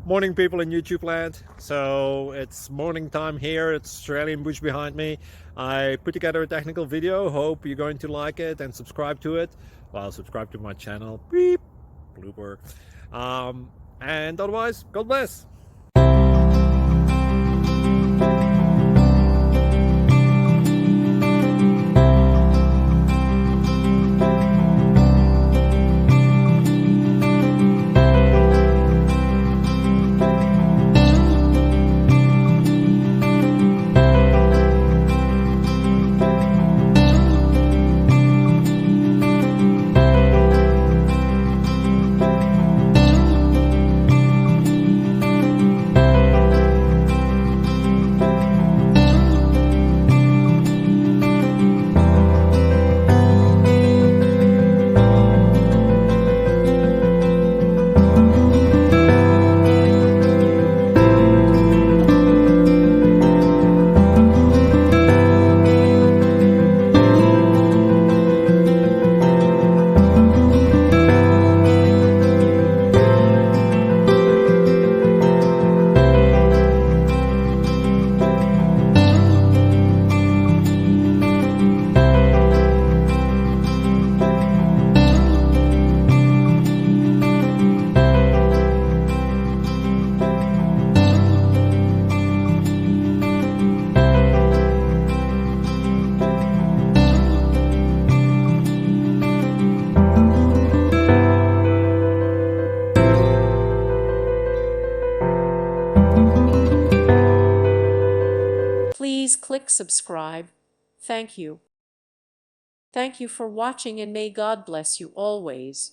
Morning, people in YouTube land. So it's morning time here. It's Australian bush behind me. I put together a technical video. Hope you're going to like it and subscribe to it. Well, subscribe to my channel. Beep. Blooper. And otherwise, God bless. Please click subscribe. Thank you. Thank you for watching, and may God bless you always.